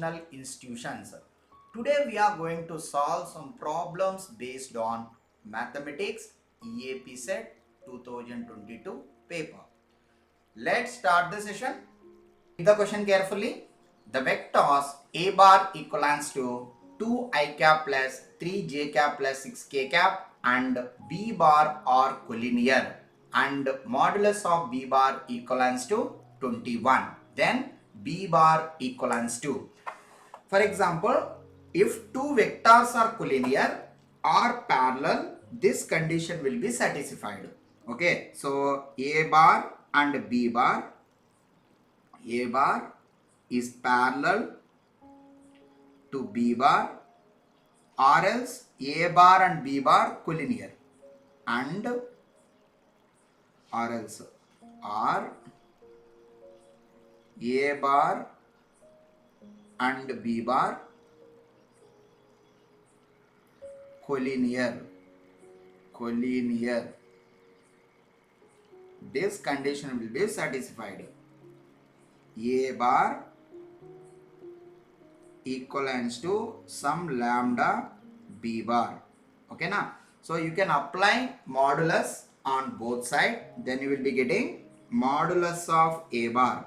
educational institutions. Today we are going to solve some problems based on mathematics EAP set 2022 paper. Let's start the session. Read the question carefully. The vectors a bar equals to 2I cap plus 3j cap plus 6k cap and b bar are collinear and modulus of b bar equals to 21. Then b bar equals to. For example, if two vectors are collinear or parallel, this condition will be satisfied. Okay, so a bar and b bar, a bar is parallel to b bar, or else a bar and b bar collinear, and or else or a bar and b bar collinear. This condition will be satisfied. A bar equals to some lambda b bar. Okay now, so you can apply modulus on both sides, then you will be getting modulus of a bar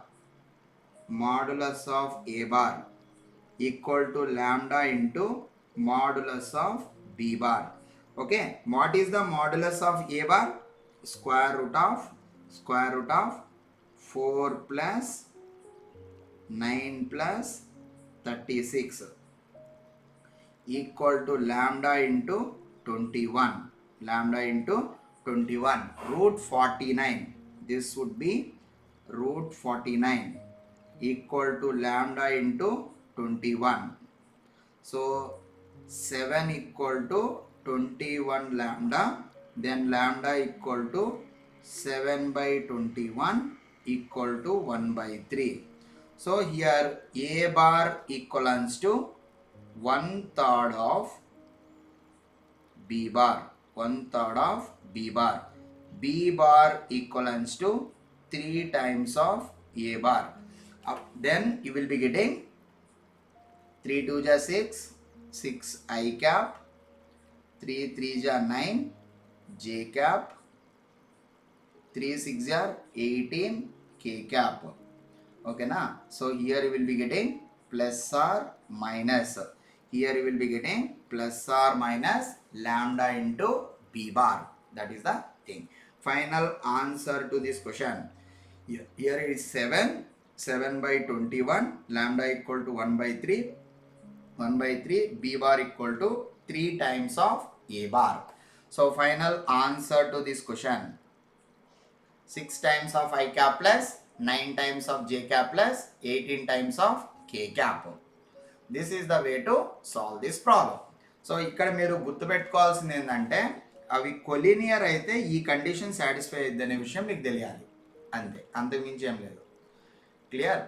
equal to lambda into modulus of b bar. Okay, what is the modulus of a bar? Square root of 4 plus 9 plus 36 equal to lambda into 21 root 49. This would be root 49 equal to lambda into 21. So 7 equal to 21 lambda, then lambda equal to 7 by 21 equal to 1 by 3. So here a bar equals to 1/3 of b bar. B bar equals to 3 times of a bar. Then you will be getting 3 2 ja 6, 6 I cap, 3 3 ja 9 j cap, 3 6 ja 18 k cap. Okay na? So here you will be getting plus or minus. Here you will be getting plus or minus lambda into b bar. That is the thing. Final answer to this question. Here it is 7 by 21, lambda equal to 1 by 3, b bar equal to 3 times of a bar. So final answer to this question, 6 times of I cap plus 9 times of j cap plus 18 times of k cap. This is the way to solve this problem. So ఇక్కడ మీరు గుర్తుపెట్టుకోవాల్సింది ఏంటంటే అవి collinear అయితే ఈ condition satisfy అయ్యిద్ది అనే విషయం మీకు తెలియాలి, అంతే, అంతకుమించి ఏం లేదు. Clear?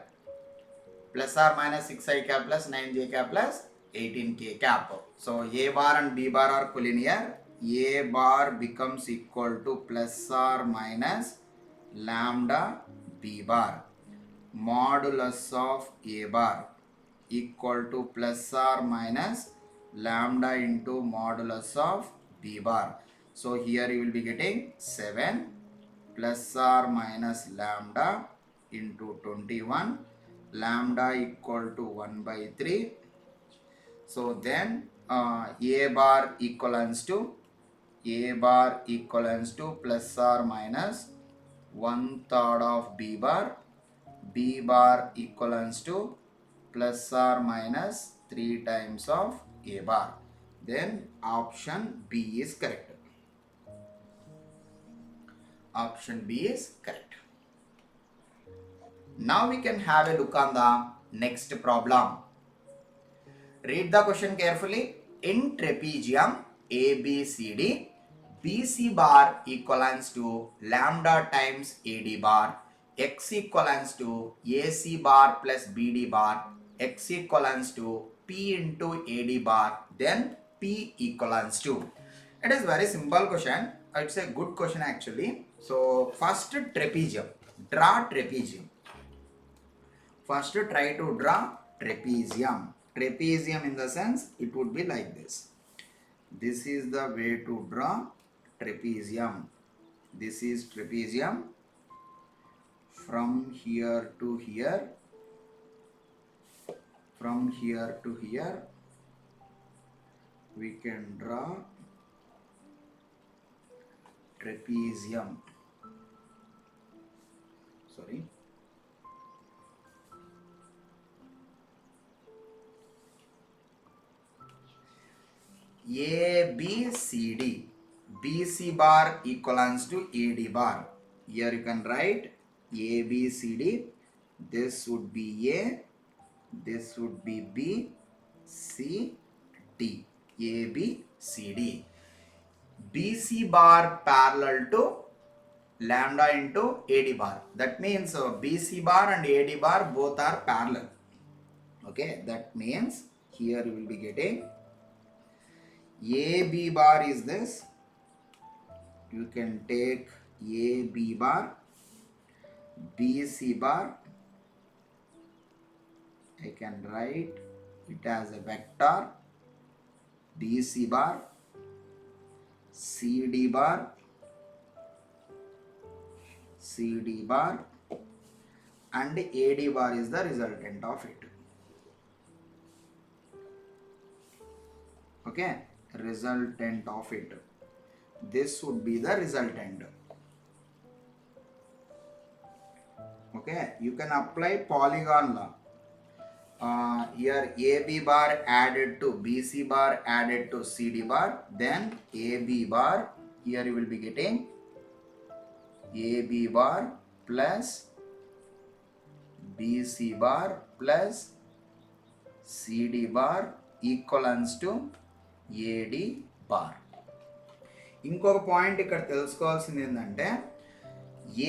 Plus or minus 6i cap plus 9j cap plus 18k cap. So a bar and b bar are collinear. A bar becomes equal to plus or minus lambda b bar. Modulus of a bar equal to plus or minus lambda into modulus of b bar. So here you will be getting 7 plus or minus lambda into 21, lambda equal to 1 by 3. So then a bar equals to plus or minus 1/3 of b bar equals to plus or minus 3 times of a bar. Then option B is correct. Now we can have a look on the next problem. Read the question carefully. In trapezium ABCD, BC bar equals to lambda times AD bar, x equals to AC bar plus BD bar, x equals to P into AD bar, then P equals to. It is very simple question. It's a good question actually. So first trapezium. Draw trapezium. First try to draw trapezium. Trapezium in the sense it would be like this. This is the way to draw trapezium. This is trapezium. From here to here, from here to here, we can draw trapezium. Sorry. ABCD. BC bar equals to AD bar. Here you can write ABCD. This would be A. This would be B, C, D. ABCD. BC bar parallel to lambda into AD bar. That means BC bar and AD bar both are parallel. Okay, that means here you will be getting AB bar is this. You can take AB bar, BC bar. I can write it as a vector. BC bar, CD bar, CD bar, and AD bar is the resultant of it. Okay, resultant of it. This would be the resultant. Okay, you can apply polygon law. Here AB bar added to BC bar added to CD bar, then AB bar, here you will be getting AB bar plus BC bar plus CD bar equivalents to AD bar. ఇంకొక point ఇక్కడ తెలుసుకోవాల్సింది ఏంటంటే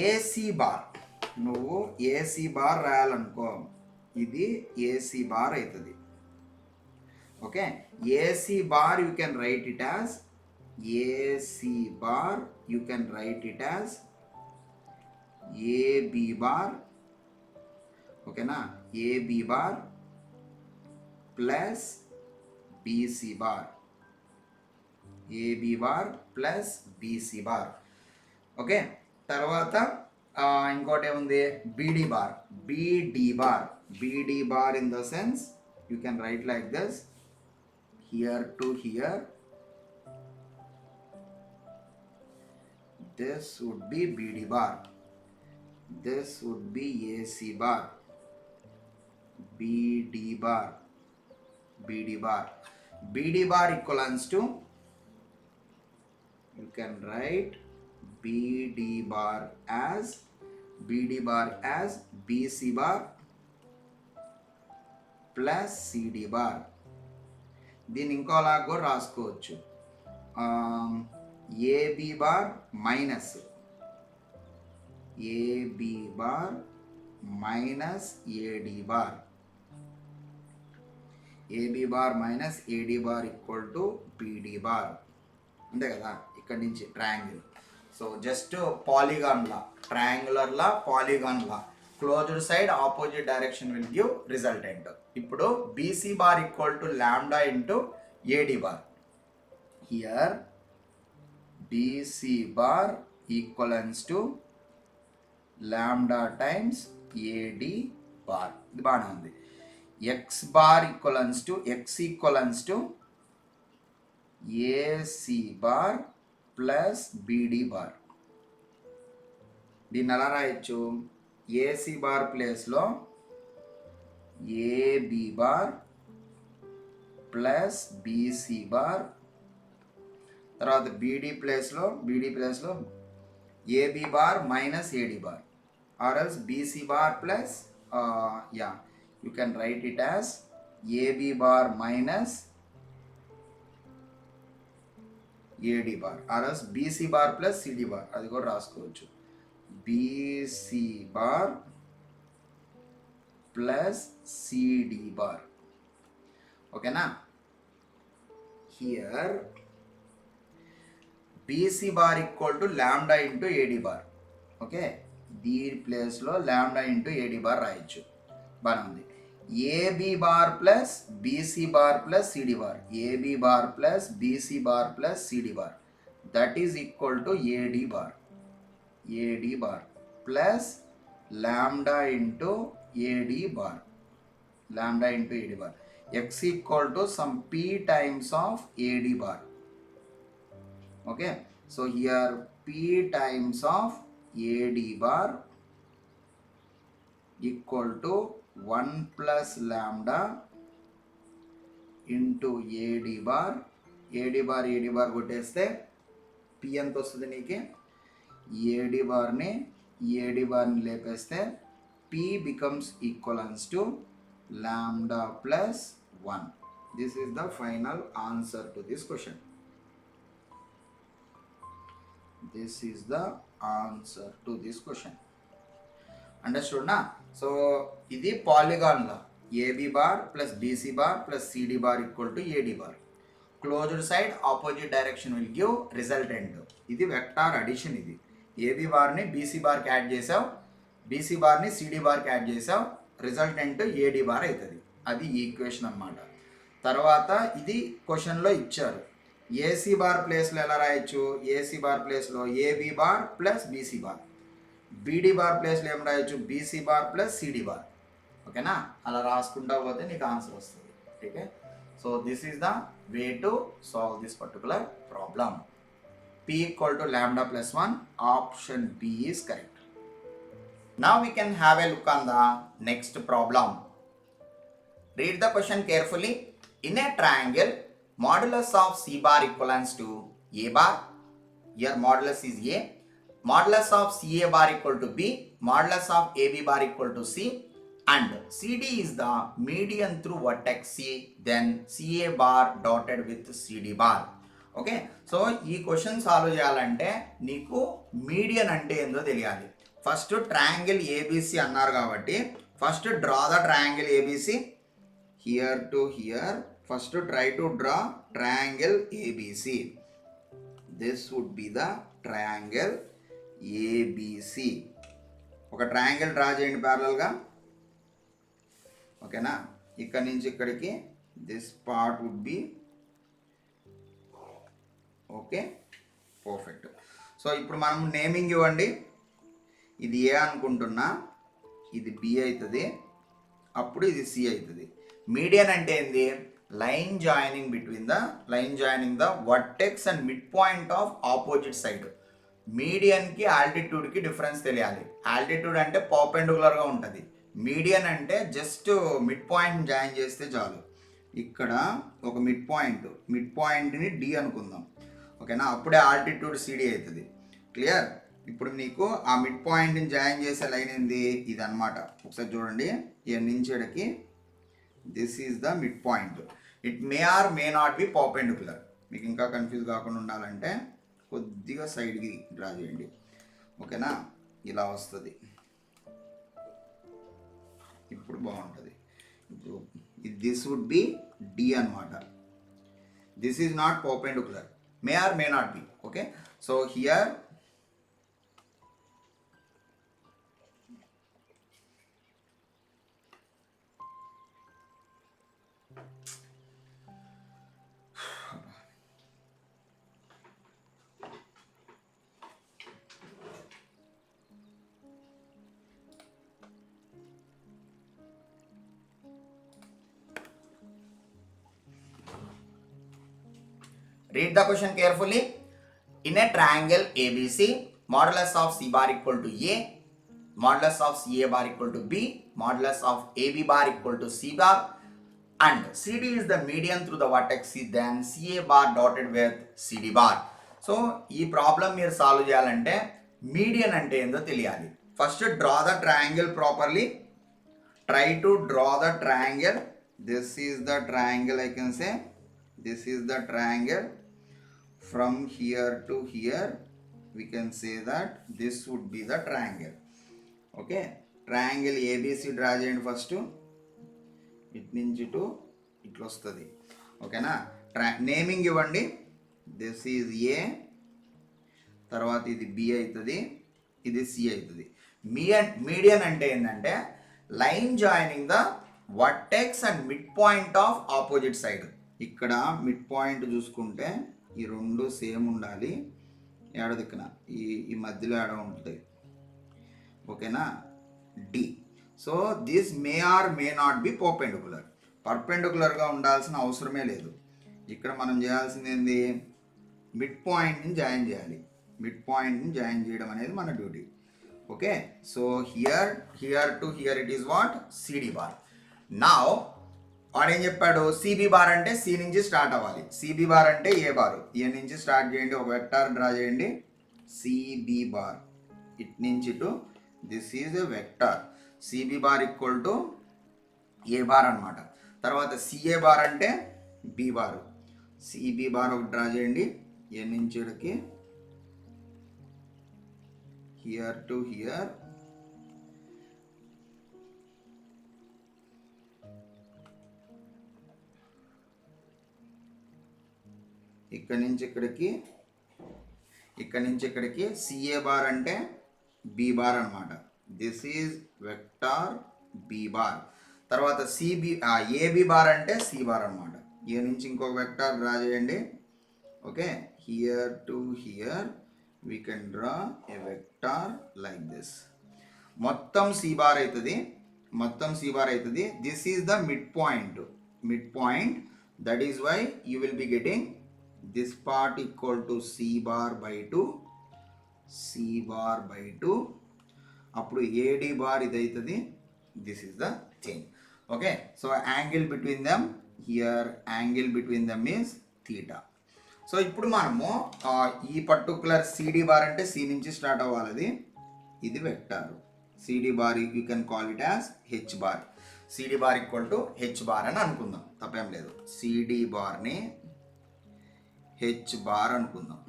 AC bar, నువ్వు AC bar రాయాలనుకో, ఇది AC bar అవుతుంది. Okay, AC bar you can write it as AC bar, you can write it as AB bar. ఓకేనా, AB bar plus BC bar, AB bar plus BC bar. Okay, తర్వాత ఇంకోటి ఏముంది, BD bar. BD bar, BD bar in the sense you can write like this, here to here, this would be BD bar, this would be AC bar, BD bar, BD bar. BD bar equivalents to, you can write BD bar as BC bar plus CD bar. దీన్ని ఇంకోలా కూడా రాసుకోవచ్చు, AB bar minus AB bar minus AD bar, AB bar minus AD bar equal to BD bar. అంతే కదా, ఇక్కడి నుంచి triangle. So just polygon లా, triangular లా, పాలిగాన్ లా, closed side opposite direction will give resultant. ఇప్పుడు BC bar equal to lambda into AD bar. Here BC bar equivalence to lambda times AD bar. ఇది బాగానే ఉంది. X bar equivalence to AC bar plus beedi bar. దీన్ని ఎలా రాయొచ్చు, AC bar ప్లేస్లో AB bar plus BC bar, తర్వాత BD ప్లేస్లో AB bar minus AD bar, or else BC bar plus you can write it as AB bar minus AD bar, or else BC bar plus CD bar, అది కూడా రాసుకోవచ్చు. BC bar plus CD bar. ఓకేనా, here BC bar equal to lambda into AD bar. Okay, దీని ప్లేస్లో lambda into AD bar రాయొచ్చు, బాగా ఉంది. AB bar plus BC bar plus CD bar. AB bar plus BC bar plus CD bar. That is equal to AD bar. AD bar plus lambda into AD bar. Lambda into AD bar. X equal to some P times of AD bar. Okay. So here P times of AD bar equal to 1 plus lambda into AD bar. AD bar కొట్టేస్తే P ఎంత వస్తుంది నీకు? AD barని లేపేస్తే P becomes equivalence to lambda plus 1. This is the final answer to this question. This is the answer to this question. Understood na? So ఇది polygon law. AB bar plus BC bar plus CD bar equal to AD bar. Closed side opposite direction will give resultant. ఇది vector addition. ఇది AB barని BC barకి add చేసావు, BC barని CD barకి add చేసావు, resultant AD bar అవుతుంది. అది equation అన్నమాట. తర్వాత ఇది క్వశ్చన్లో ఇచ్చారు. AC bar ప్లేస్లో ఎలా రాయొచ్చు? AC bar ప్లేస్లో AB bar plus BC bar. BD bar ప్లేస్లో ఏం రాయొచ్చు? BC bar plus CD bar. ఓకేనా? అలా రాసుకుంటా పోతే నీకు ఆన్సర్ వస్తుంది. Okay. So this is the way to solve this particular problem. P equal to lambda plus 1. Option B is correct. Now we can have a look on the next problem. Read the question carefully. In a triangle, modulus of C bar equivalents to A bar. Here modulus is A. Modulus of CA bar equal to B. Modulus of AB bar equal to C. And CD is the median through vertex C. Then CA bar dotted with CD bar. Okay. So ఈ question solve చేయాలంటే నీకు median అంటే ఏందో తెలియాలి. First triangle ABC అన్నారు కాబట్టి first draw the triangle ABC here to here. First try to draw triangle ABC. This would be the triangle ABC. ఒక triangle draw చేయండి ప్యారలల్గా. ఓకేనా? ఇక్కడ నుంచి ఇక్కడికి this part would be okay. Perfect. So ఇప్పుడు మనం నేమింగ్ ఇవ్వండి. ఇది ఏ అనుకుంటున్నా, ఇది బి అవుతుంది, అప్పుడు ఇది సి అవుతుంది. మీడియన్ అంటే ఏంది? Line joining between the vertex and mid point of opposite side. మీడియన్కి ఆల్టిట్యూడ్కి డిఫరెన్స్ తెలియాలి. ఆల్టిట్యూడ్ అంటే పర్పెండిక్యులర్గా ఉంటుంది, మీడియన్ అంటే జస్ట్ మిడ్ పాయింట్ జాయిన్ చేస్తే చాలు. ఇక్కడ ఒక మిడ్ పాయింట్ని డి అనుకుందాం. ఓకేనా? అప్పుడే ఆల్టిట్యూడ్ సిడి అవుతుంది. క్లియర్? ఇప్పుడు నీకు ఆ మిడ్ పాయింట్ని జాయిన్ చేసే లైన్ ఏంది? ఇది అనమాట. ఒకసారి చూడండి. ఈ నుంచి ఇక్కడికి this is the mid point. It may or may not be perpendicular. మీకు ఇంకా కన్ఫ్యూజ్ కాకుండా ఉండాలంటే కొద్దిగా సైడ్కి డ్రా చేయండి. ఓకేనా? ఇలా వస్తుంది. ఇప్పుడు బాగుంటుంది. ఇప్పుడు దిస్ వుడ్ బి డి అనమాట. This is not perpendicular, may or may not be. Okay, so here read the question carefully. In a triangle ABC, modulus of C bar equal to A, modulus of CA bar equal to B, modulus of AB bar equal to C bar, and CD is the median through the vertex C, then CA bar dotted with CD bar. So, ఈ problem మీరు solve చేయాలంటే median అంటే ఏందో తెలియాలి. First draw the triangle properly. Try to draw the triangle. This is the triangle. I can say this is the triangle. From here to here we can say that this would be the triangle. Okay, triangle ABC draw చేయండి. First it నుంచి to ఇట్లా వస్తుంది. ఓకేనా? Naming ఇవ్వండి. This is a, తర్వాత ఇది B అవుతుంది, ఇది సి అవుతుంది. మీడియన్ అంటే ఏంటంటే line joining the vertex and mid point of opposite side. ఇక్కడ మిడ్ పాయింట్ చూసుకుంటే ఈ రెండు సేమ్ ఉండాలి. ఏడ దిక్కున ఈ మధ్యలో ఏడ ఉంటుంది, ఓకేనా, D. So this may or may not be perpendicular. పర్పెండికులర్గా ఉండాల్సిన అవసరమే లేదు. ఇక్కడ మనం చేయాల్సింది ఏంది, మిడ్ పాయింట్ని జాయిన్ చేయాలి. మిడ్ పాయింట్ని జాయిన్ చేయడం అనేది మన duty. Okay, so here to here it is what, CD bar. Now వాడు ఏం చెప్పాడు, సిబి బార్ అంటే సి నుంచి స్టార్ట్ అవ్వాలి. సిబి బార్ అంటే ఏ బారు, ఏ నుంచి స్టార్ట్ చేయండి, ఒక వెక్టార్ డ్రా చేయండి, సిబి బార్. ఇట్ నుంచి to this is a vector. CB bar equal to A bar అనమాట. తర్వాత సిఏ బార్ అంటే బి బారు. సిబి బార్ ఒకటి డ్రా చేయండి, ఏ నుంచి ఇక్కడికి, హియర్ టు హియర్. ఇక్కడ నుంచి ఇక్కడికి, ఇక్కడ నుంచి ఇక్కడికి సిఏ బార్ అంటే బి బార్ అనమాట. This is vector B bar. తర్వాత ఏబి బార్ అంటే సి బార్ అనమాట. ఏ నుంచి ఇంకొక వెక్టార్ డ్రా చేయండి. Okay, here to here we can draw a vector like this. మొత్తం సి బార్ అవుతుంది, మొత్తం సి బార్ అవుతుంది. This is the mid point. Mid point, that is why you will be getting this part equal to c bar by 2, c bar by 2. అప్పుడు ad bar ఇది అవుతుంది. This is the thing. Okay, so angle between them, here angle between them is theta. So ఇప్పుడు మనము ఈ particular CD bar అంటే C నుంచి start అవ్వాలి. ఇది vector CD bar, you can call it as H bar. CD bar equal to H bar అని అనుకుందాం, తప్పేం లేదు. సిడి బార్ని హెచ్ బార్ అనుకుందాం.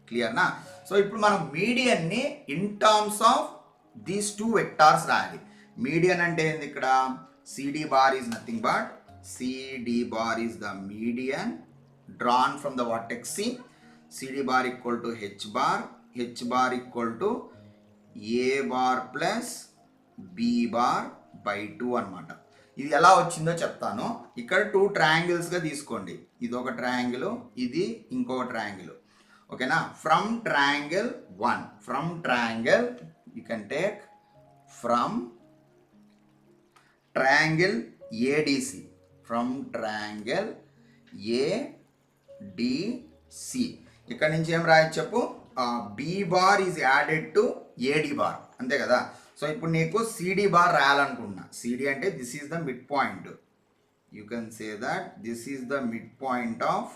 క్లియర్నా? సో ఇప్పుడు మనం మీడియన్ని in terms of these two vectors రాయాలి. మీడియన్ అంటే ఏంది, ఇక్కడ CD bar is nothing but, CD bar is the median drawn from the vertex C. CD bar equal to H bar, H bar equal to A bar plus B bar by 2 అనమాట. ఇది ఎలా వచ్చిందో చెప్తాను. ఇక్కడ 2 ట్రయాంగిల్స్గా తీసుకోండి. ఇది ఒక triangle, ఇది ఇంకొక ట్రయాంగిల్. ఓకేనా? From triangle 1, from triangle you can take from triangle ADC, from triangle ADC. ఇక్కడ నుంచి ఏం రాయొచ్చు చెప్పు, B bar is added to AD bar, అంతే కదా. సో ఇప్పుడు నీకు సిడి బార్ రాయాలనుకుంటున్నా. సిడి అంటే this is the mid point. You can say that this is the mid point of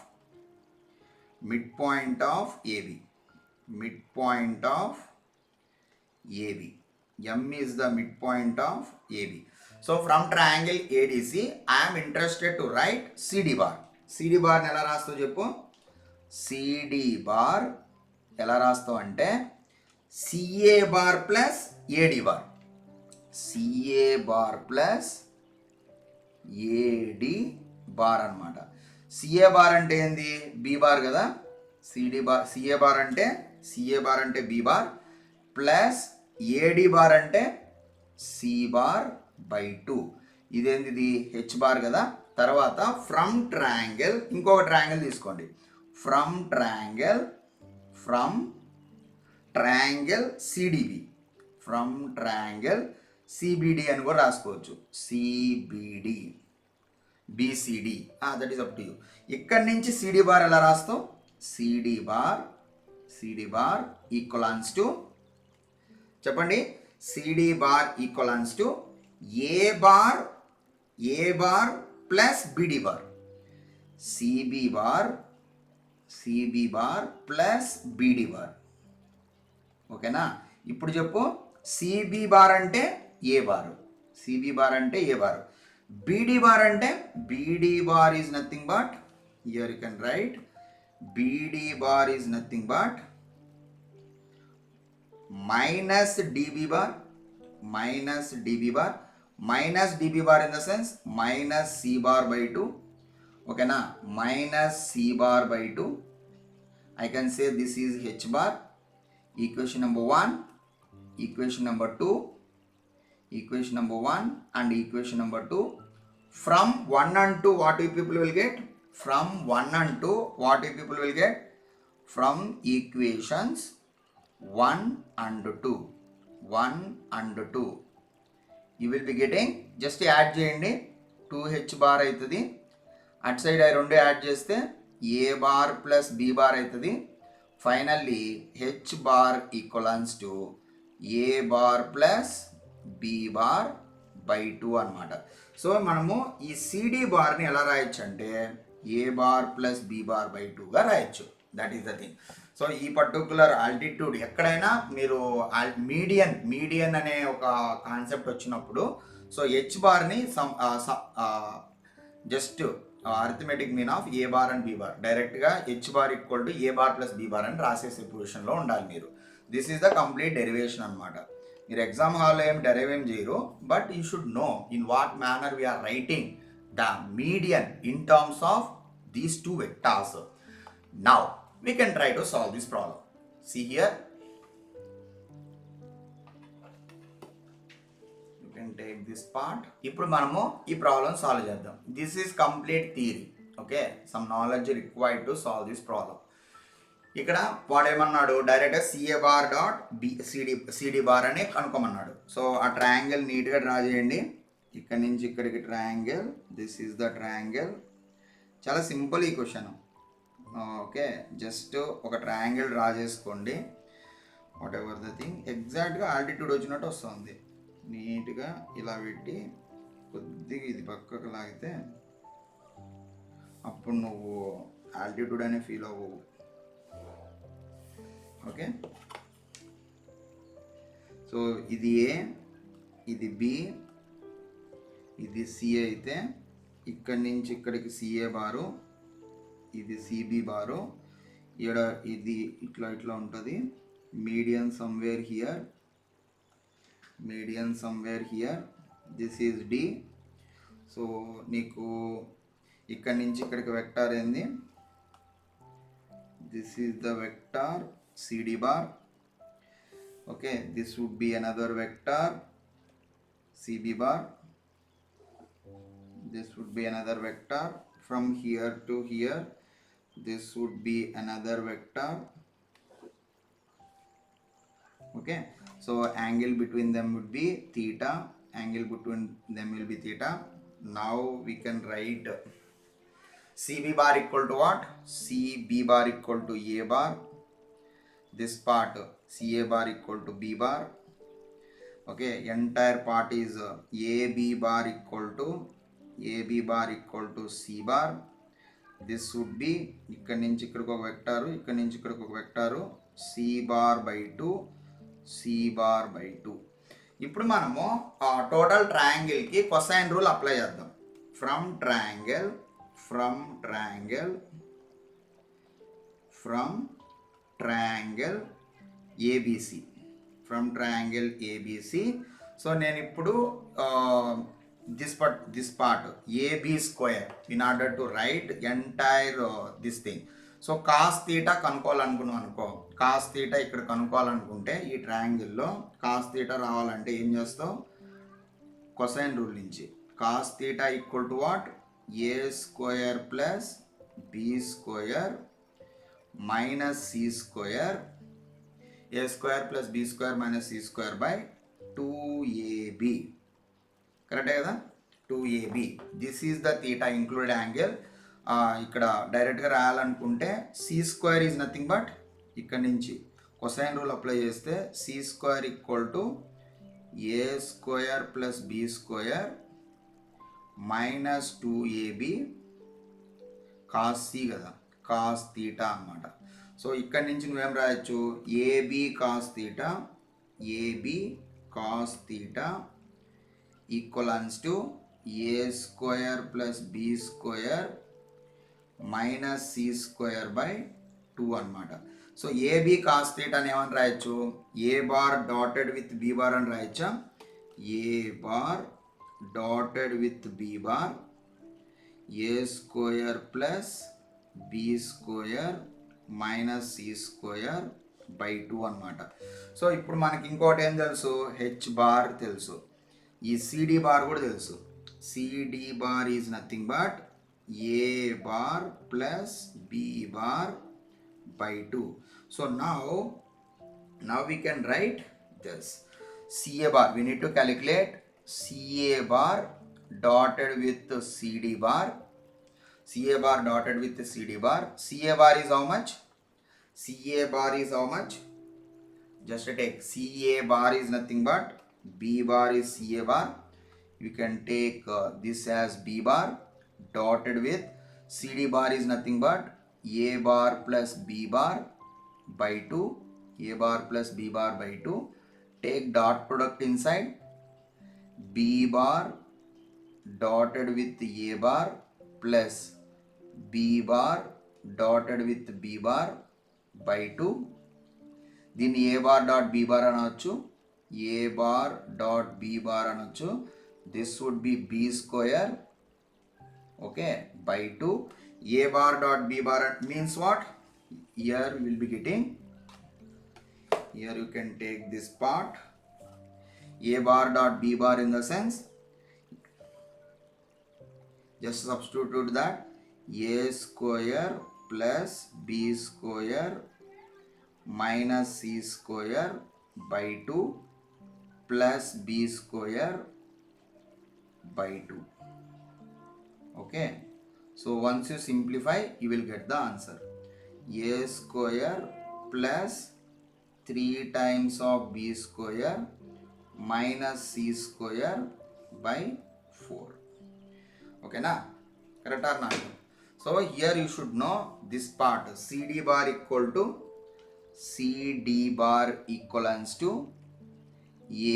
AB. Mid point of AB. M is the midpoint of AB. So from triangle ADC, I am interested to write CD bar. CD bar ఎలా రాస్తావు చెప్పు. CD bar ఎలా రాస్తావు అంటే CA bar plus AD bar. CA bar plus AD bar అన్నమాట. CA bar అంటే ఏంది, B bar కదా. CA bar అంటే B bar plus A D bar అంటే సి బార్ బై 2. ఇదేంటిది హెచ్ బార్ కదా. తర్వాత ఫ్రమ్ ట్రయాంగిల్ ఇంకొక ట్రయాంగిల్ తీసుకోండి. From triangle C D B, from triangle C B D అని కూడా రాసుకోవచ్చు. C B D B C D, that is up to you. ఇక్కడి నుంచి సిడి బార్ ఎలా రాస్తావు, సిడి బార్ ఈక్వలాన్స్ టు చెప్పండి, C D bar equals to A bar plus B D bar. C B bar plus B D bar. ఓకేనా? ఇప్పుడు చెప్పు, సిబి బార్ అంటే ఏ బారు, బిడి బార్ అంటే B D bar is nothing but, here you can write B D bar is nothing but minus dB bar, minus dB bar in the sense minus C bar by 2. Okay na, minus C bar by 2. I can say this is H bar. Equation number 1, equation number 2, equation number 1 and equation number 2 From 1 and 2, what you people will get? From 1 and 2, what you people will get? From equations 1 and 2. 1 and 2. You will be getting, just add చేయండి, 2h bar అవుతుంది. అటు side అవి రెండు add చేస్తే a bar plus b bar అవుతుంది. Finally h bar equals to a bar plus b bar by 2 అనమాట. So మనము ఈ సిడి బార్ని ఎలా రాయొచ్చు అంటే a bar plus b bar by 2గా రాయొచ్చు. That is the thing. So ఈ పర్టికులర్ ఆల్టిట్యూడ్ ఎక్కడైనా మీరు మీడియన్ అనే ఒక కాన్సెప్ట్ వచ్చినప్పుడు సో హెచ్ బార్ని just arithmetic mean of A bar and B bar డైరెక్ట్గా H bar equal to A bar plus B bar అని రాసేసే పొజిషన్లో ఉండాలి మీరు. This is the complete derivation అనమాట. మీరు ఎగ్జామ్ హాల్లో ఏం డెరైవ్ ఏం చేయరు, but you should know in what manner we are writing the median in terms of these two vectors. Now we can try to solve this problem. See here, you can take this part. ఇప్పుడు మనము ఈ problem solve చేద్దాం. This is complete theory. Okay, some knowledge required to solve this problem. ఇక్కడ వాడు ఏమన్నాడు, డైరెక్ట్గా CA bar dot B CD bar అని కనుక్కోమన్నాడు. సో ఆ ట్రయాంగిల్ నీట్గా డ్రా చేయండి. ఇక్కడ నుంచి ఇక్కడికి triangle, this is the triangle. చాలా సింపుల్ ఈ క్వశ్చన్. ఓకే, జస్ట్ ఒక ట్రయాంగిల్ డ్రా చేసుకోండి. వాట్ ఎవర్ ద థింగ్, ఎగ్జాక్ట్గా ఆల్టిట్యూడ్ వచ్చినట్టు వస్తుంది. నీట్గా ఇలా పెట్టి కొద్దిగా ఇది పక్కకు లాగితే అప్పుడు నువ్వు ఆల్టిట్యూడ్ అనే ఫీల్ అవ్వవు. ఓకే, సో ఇది ఏ, ఇది బి, ఇది సి అయితే ఇక్కడి నుంచి ఇక్కడికి సిఏ బారు, ఇది సిబి బారు, ఇక్కడ ఇది ఇట్లా ఇట్లా ఉంటుంది. Median somewhere here, median somewhere here, this is D. So నీకు ఇక్కడి నుంచి ఇక్కడికి వెక్టార్ ఏంది, this is the vector CD bar. Okay, this would be another vector CB bar, this would be another vector from here to here, this would be another vector. Okay, so angle between them would be theta, angle between them will be theta. Now we can write CB bar equal to what? CB bar equal to A bar, this part CA bar equal to B bar. Okay, entire part is AB bar equal to AB bar equal to C bar. This would be ఇక్కడ నుంచి ఇక్కడికి ఒక vector, ఇక్కడ నుంచి ఇక్కడికి ఒక vector, C bar by 2, C bar by 2. ఇప్పుడు మనము టోటల్ ట్రయాంగిల్కి కొసైన్ రూల్ అప్లై చేద్దాం. From triangle ABC, from triangle ABC. So నేను ఇప్పుడు this part AB square in order to write entire this thing. So cos theta కనుక్కోవాలనుకున్నాం అనుకో, cos theta ఇక్కడ కనుక్కోవాలనుకుంటే ఈ ట్రయాంగిల్లో కాస్ తీటా రావాలంటే ఏం చేస్తావు, కొసైన్ రూల్ నుంచి cos theta equal to what, A square plus B square minus C square, A square plus B square minus C square by 2ab. కరెక్టే కదా, 2ab. This is the theta included angle. ఇక్కడ డైరెక్ట్గా రాయాలనుకుంటే C square is nothing but ఇక్కడ నుంచి cosine rule apply చేస్తే C square equal to A square plus B square minus 2ab cos C కదా, cos theta అన్నమాట. సో ఇక్కడ నుంచి నువ్వేం రాయొచ్చు, A B cos theta, A B cos theta equals to A square plus B square minus C square by 2 అనమాట. So A B cos theta అని ఏమని రాయొచ్చు, A bar dotted with B bar అని రాయొచ్చా, A bar dotted with B bar A square plus B square minus C square by 2 అనమాట. So ఇప్పుడు మనకి ఇంకోటి ఏం తెలుసు, హెచ్ బార్ తెలుసు, ఈ సిడి బార్ కూడా తెలుసు. CD bar is nothing but A bar plus B bar by 2. So now we can write this. CA bar, we need to calculate CA bar dotted with CD bar. CA bar dotted with CD bar. CA bar is how much? CA bar is how much? Just take CA bar is nothing but B bar is CA bar. You can take this as B bar dotted with CD bar is nothing but A bar plus B bar by 2. A bar plus B bar by 2. Take dot product inside. B bar dotted with A bar plus B bar dotted with B bar by 2. దీన్ని A bar dot B bar అనవచ్చు, A bar dot B bar అనవచ్చు. This would be B square, okay, by 2. A bar dot B bar means what? Here you will be getting, here you can take this part, a bar dot b bar in the sense, just substitute that a square plus b square minus c square by 2 plus b square by 2. Okay, so once you simplify you will get the answer. A square plus 3 times of b square minus c square by 4. Okay na? Correct or not? So here you should know this part. CD bar equal to CD bar equivalents to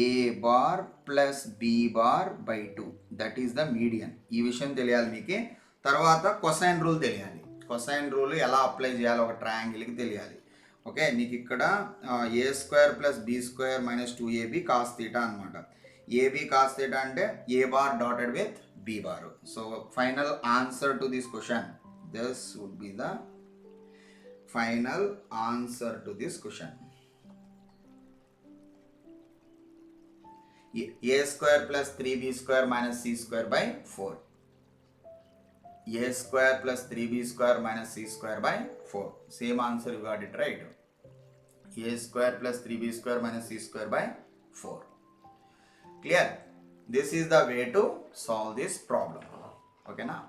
A bar plus B bar by 2. That is the median. ఈ విషయం తెలియాలి మీకు. తర్వాత cosine rule తెలియాలి. Cosine rule ఎలా apply చేయాలో ఒక ట్రయాంగిల్కి తెలియాలి. ఓకే, నీకు ఇక్కడ A square plus B square minus 2ab cos theta అనమాట. ఏబి కాస్ థీటా అంటే A bar dotted with B bar. So final answer to this question, this would be the final answer to this question. A square plus 3b square minus c square by 4. A square plus 3b square minus c square by 4. Same answer, you got it right. A square plus 3b square minus c square by 4. Clear? This is the way to solve this problem. Okay now?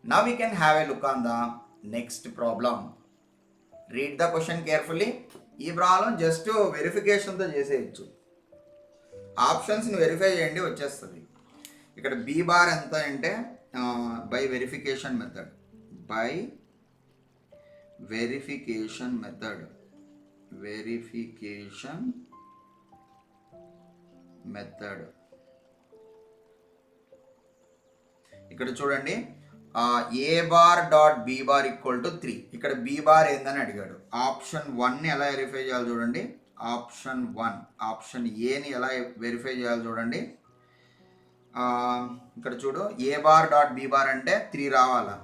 Now we can have a look on the next problem. Read the question carefully. ఈ problem just వెరిఫికేషన్తో చేసేయచ్చు. ఆప్షన్స్ని verify చేయండి, వచ్చేస్తుంది. ఇక్కడ be bar ఎంత అంటే by verification method, by verification method, verification method. ఇక్కడ చూడండి, A bar dot B bar equal to 3. ఇక్కడ బి బార్ ఏందని అడిగాడు. ఆప్షన్ 1ని ఎలా వెరిఫై చేయాలి చూడండి. ఆప్షన్ 1, ఆప్షన్ ఏని ఎలా వెరిఫై చేయాలి చూడండి. ఇక్కడ చూడు, A bar dot B bar అంటే 3 రావాలా.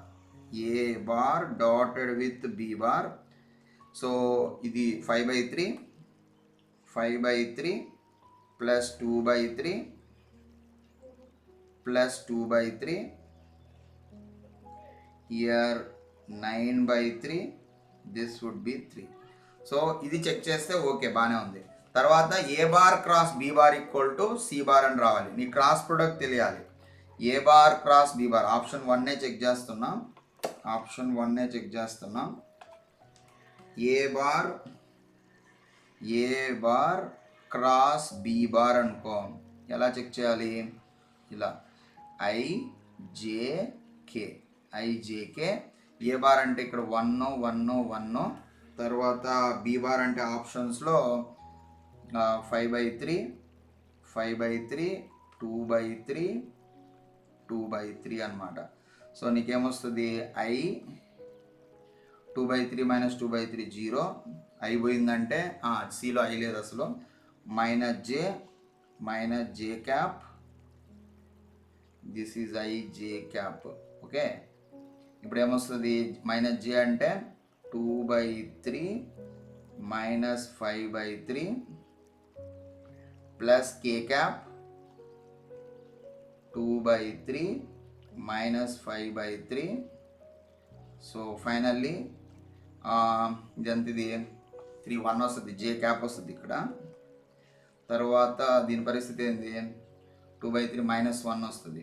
A bar dotted with B bar. So ఇది 5/3, 5/3 plus 2/3 plus 2/3. Here 9/3, this would be 3. So ఇది చెక్ చేస్తే ఓకే, బాగానే ఉంది. తర్వాత A bar cross B bar equal to C bar అని రావాలి. నీ క్రాస్ ప్రొడక్ట్ తెలియాలి. A bar cross B bar, option 1నే చెక్ చేస్తున్నాం, ఆప్షన్ 1నే చెక్ చేస్తున్నాం. A bar cross B bar అనుకో, ఎలా చెక్ చేయాలి? ఇలా ఐజేకే, ఏ బార్ అంటే ఇక్కడ 1 1 1. తర్వాత బి బార్ అంటే ఆప్షన్స్లో 5/3, 5/3, 2/3, 2/3 అనమాట. సో నీకేమొస్తుంది? I 2/3 minus 2/3 0. అయిపోయిందంటే సిలో ఐ లేదు అసలు. Minus J cap, this is I J cap. Okay, ఇప్పుడు ఏమొస్తుంది? మైనస్ జే అంటే 2/3 minus 5/3 plus K cap 2/3 minus 5/3. So finally ఇదంతిది 3 1 వస్తుంది, జే క్యాప్ వస్తుంది ఇక్కడ. తర్వాత దీని పరిస్థితి ఏంది, 2/3 మైనస్ 1 వస్తుంది,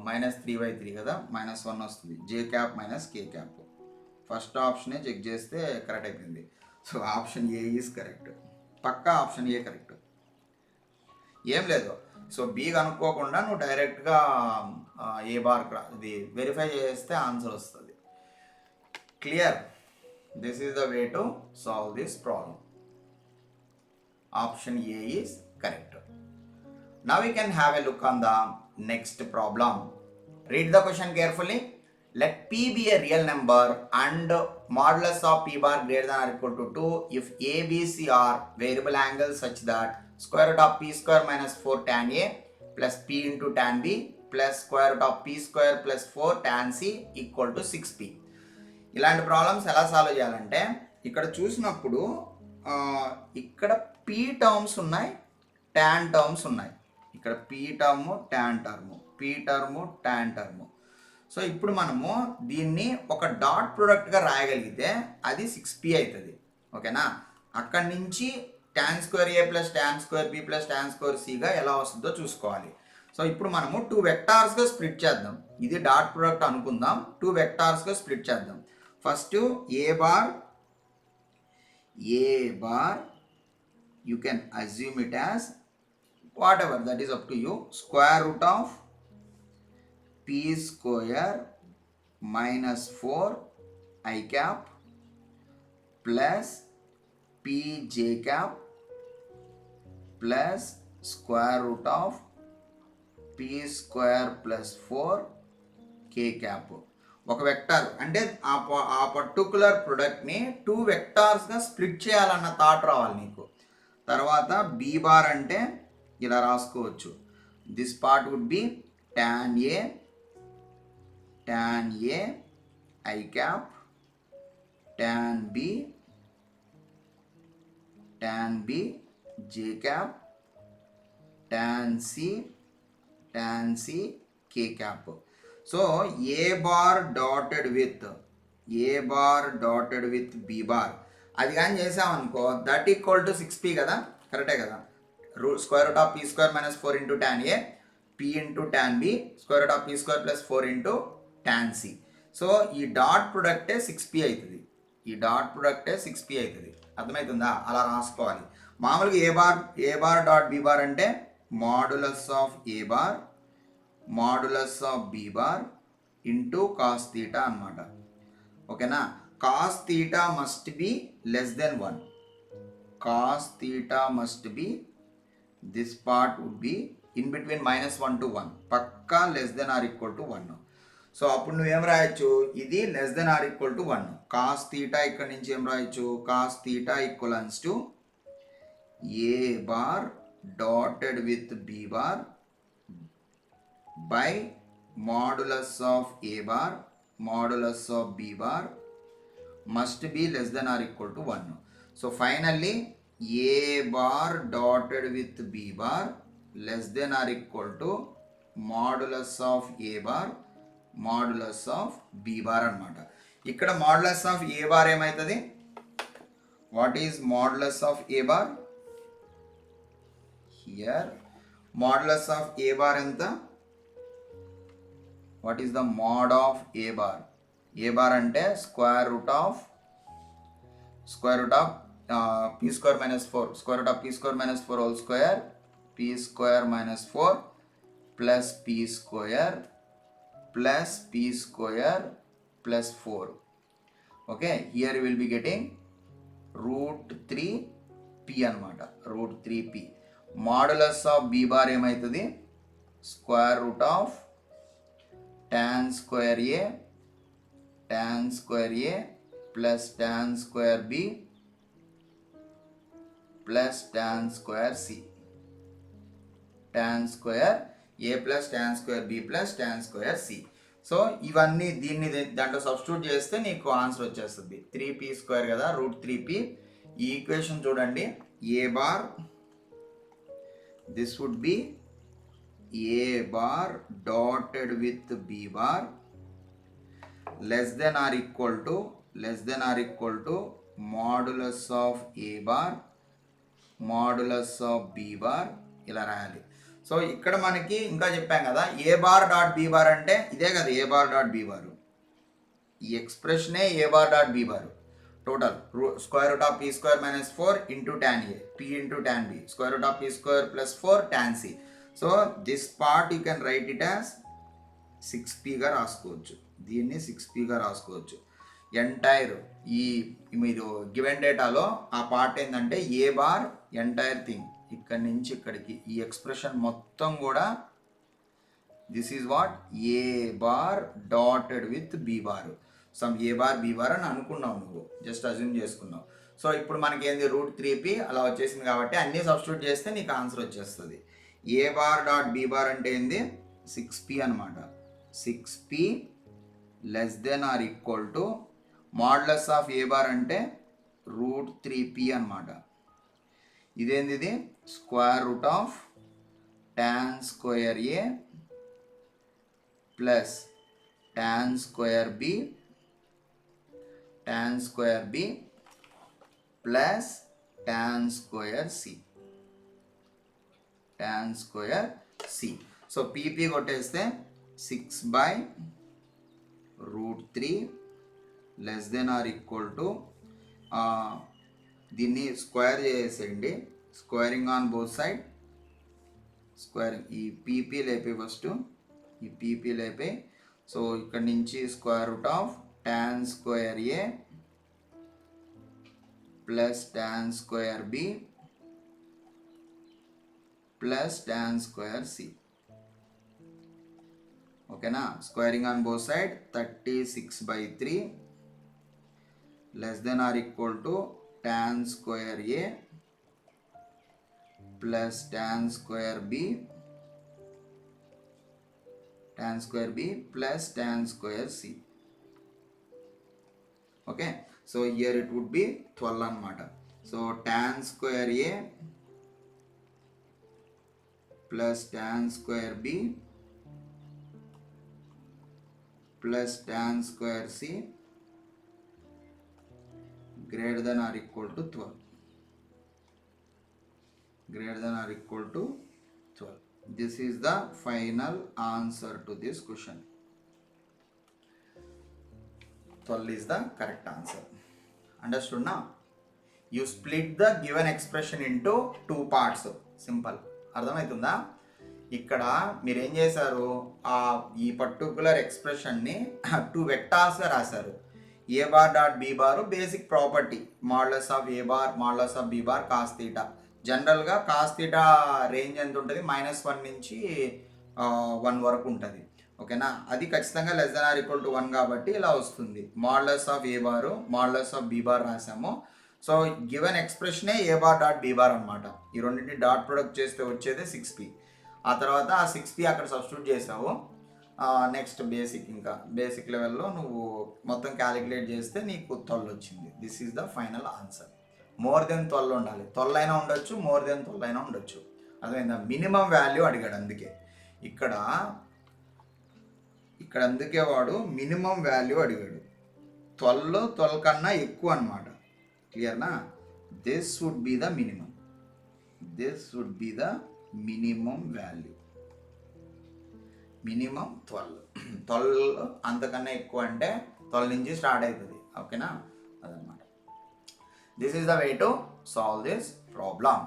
-3/3 కదా, -1 వస్తుంది, J cap minus K cap. First ఆప్షనే చెక్ చేస్తే కరెక్ట్ అయిపోయింది. So option A is correct. పక్కా ఆప్షన్ ఏ కరెక్ట్, ఏం లేదు. సో బి కనుక్కోకుండా నువ్వు డైరెక్ట్గా ఏ బార్ ఇది వెరిఫై చేస్తే ఆన్సర్ వస్తుంది. Clear? This is the way to solve this problem. Option A is correct. Now we can have a look on the next problem. Read the question carefully. Let P be a real number and modulus of P bar greater than or equal to 2 if A, B, C are variable angles such that square root of P square minus 4 tan A plus P into tan B plus square root of P square plus 4 tan C equal to 6P. ఇలాంటి problems ఎలా solve చేయాలంటే, ఇక్కడ చూసినప్పుడు ఇక్కడ P terms ఉన్నాయి, tan terms ఉన్నాయి. ఇక్కడ P term, tan term, P term, tan term. So ఇప్పుడు మనము దీన్ని ఒక డాట్ ప్రొడక్ట్గా రాయగలిగితే అది 6P అవుతుంది. ఓకేనా? అక్కడి నుంచి tan square A plus tan square B plus tan square సిగా ఎలా వస్తుందో చూసుకోవాలి. సో ఇప్పుడు మనము 2 వెక్టార్స్గా స్ప్లిట్ చేద్దాం. ఇది డాట్ ప్రొడక్ట్ అనుకుందాం, 2 వెక్టార్స్గా స్ప్లిట్ చేద్దాం. First A bar you can assume it as whatever, that is up to you, square root of P square minus 4 I cap plus P j cap plus square root of P square plus 4 K cap. ఒక vector అంటే ఆ particular ప్రొడక్ట్ని 2 వెక్టార్స్గా split చేయాలన్న thought రావాలి నీకు. తర్వాత B bar అంటే ఇలా రాసుకోవచ్చు. This part would be tan A I cap, tan B J cap, tan C K cap. సో A bar dotted with B bar అది కానీ చేసామనుకో, దట్ ఈక్వల్ టు 6P కదా, కరెక్టే కదా. Square root of P square minus 4 into tan A, P into tan B, square root of P square plus 4 into tan C. So ఈ dot ప్రొడక్టే 6P అవుతుంది, అర్థమవుతుందా? అలా రాసుకోవాలి. మామూలుగా A bar dot B bar అంటే modulus of A bar modulus of B bar into cos theta అనమాట. ఓకేనా? Cos theta must be less than 1. Cos theta must be, this part would be in between -1 to 1, పక్కా less than or equal to 1. So అప్పుడు నువ్వేం రాయొచ్చు, ఇది less than or equal to 1. Cos theta ఇక్కడ నుంచి ఏం రాయొచ్చు, cos theta equals to A bar dotted with B bar by modulus of A bar modulus of B bar must be less than or equal to 1. So finally A bar dotted with B bar less than or equal to modulus of A bar modulus of B bar అన్నమాట. ఇక్కడ modulus of A bar ఏమవుతుంది? What is modulus of A bar? Here modulus of A bar ఎంత? What is the mod of A bar? A bar అంటే square root of P square minus 4, square root of P square minus 4 whole square, P square minus 4 plus P square plus 4. Okay, here you will be getting √3P అనమాట, √3P. Modulus of B bar ఏమవుతుంది? square root of tan square A plus tan square B plus tan square C. tan square A plus tan square B plus tan square C. So ఇవన్నీ దీన్ని దాంట్లో substitute చేస్తే నీకు answer వచ్చేస్తుంది 3P² కదా, √3P. ఈ equation చూడండి, A bar this would be A bar dotted with B bar less than or equal to modulus of A bar modulus of B bar ఇలా రాయాలి. సో ఇక్కడ మనకి ఇంకా చెప్పాం కదా A bar dot B bar అంటే ఇదే కదా A bar dot B bar. ఈ ఎక్స్ప్రెషనే A bar dot B bar. Total square root of P square minus 4 into tan A p into tan B square root of P square plus 4 tan C. So this part you can write it as 6pగా రాసుకోవచ్చు. దీన్ని 6pగా రాసుకోవచ్చు. Entire ఈ మీరు given డేటాలో ఆ part ఏంటంటే ఏ bar entire thing ఇక్కడి నుంచి ఇక్కడికి ఈ ఎక్స్ప్రెషన్ మొత్తం కూడా this is what a bar dotted with be bar. Some A bar be bar అని అనుకున్నావు, నువ్వు జస్ట్ అజ్యూమ్ చేసుకున్నావు. సో ఇప్పుడు మనకి ఏంది √3p అలా వచ్చేసింది కాబట్టి అన్నీ సబ్స్టిట్యూట్ చేస్తే నీకు ఆన్సర్ వచ్చేస్తుంది. A bar dot B bar అంటే ఏంది 6p అనమాట. 6p less than or equal to modulus of A bar అంటే √3p అనమాట. ఇదేంది ఇది square root of tan square A plus tan square B plus tan square C. So PP కొట్టేస్తే 6/√3 less than or equal to దీన్ని square చేసేయండి. Squaring on both side squaring. ఈ PP లేపి first ఈ పీపీ లేపి. సో ఇక్కడ నుంచి square root of tan square A plus tan square B plus tan square C. ఓకేనా? Squaring on both side 36/3 less than or equal to tan square A plus tan square B plus tan square C. Okay, so here it would be 12 అనమాట. So tan square A plus tan square B plus tan square C greater than or equal to 12. This is the final answer to this question. 12 is the correct answer. Understood now? You split the given expression into two parts. Simple. అర్థమవుతుందా? ఇక్కడ మీరు ఏం చేశారు, ఈ particular ఎక్స్ప్రెషన్ని 2 వెక్టార్స్గా రాశారు. A bar dot B bar basic property modulus of A bar modulus of B bar cos theta. జనరల్గా cos theta range ఎంత ఉంటుంది, -1 నుంచి 1 వరకు ఉంటుంది. ఓకేనా? అది ఖచ్చితంగా less than or equal to 1 కాబట్టి ఇలా వస్తుంది. Modulus of A bar modulus of B bar రాసాము. సో గివెన్ ఎక్స్ప్రెషనే A bar dot B bar అనమాట. ఈ రెండింటిని డాట్ ప్రొడక్ట్ చేస్తే వచ్చేదే 6p. ఆ తర్వాత ఆ 6p అక్కడ సబ్స్టిట్యూట్ చేసావు. నెక్స్ట్ ఇంకా బేసిక్ లెవెల్లో నువ్వు మొత్తం క్యాలిక్యులేట్ చేస్తే నీకు 12 వచ్చింది. This is the final answer. More than 12 ఉండాలి. 12 అయినా ఉండొచ్చు, మోర్ దెన్ 12 అయినా ఉండొచ్చు. అర్థమైందా? మినిమం వాల్యూ అడిగాడు. అందుకే ఇక్కడ అందుకే వాడు మినిమం వాల్యూ అడిగాడు. 12 కన్నా ఎక్కువ అనమాట. క్లియర్నా? This would be the minimum value. Minimum 12 అంతకన్నా ఎక్కువ అంటే 12 నుంచి స్టార్ట్ అవుతుంది. ఓకేనా? అదనమాట. This is the way to solve this problem.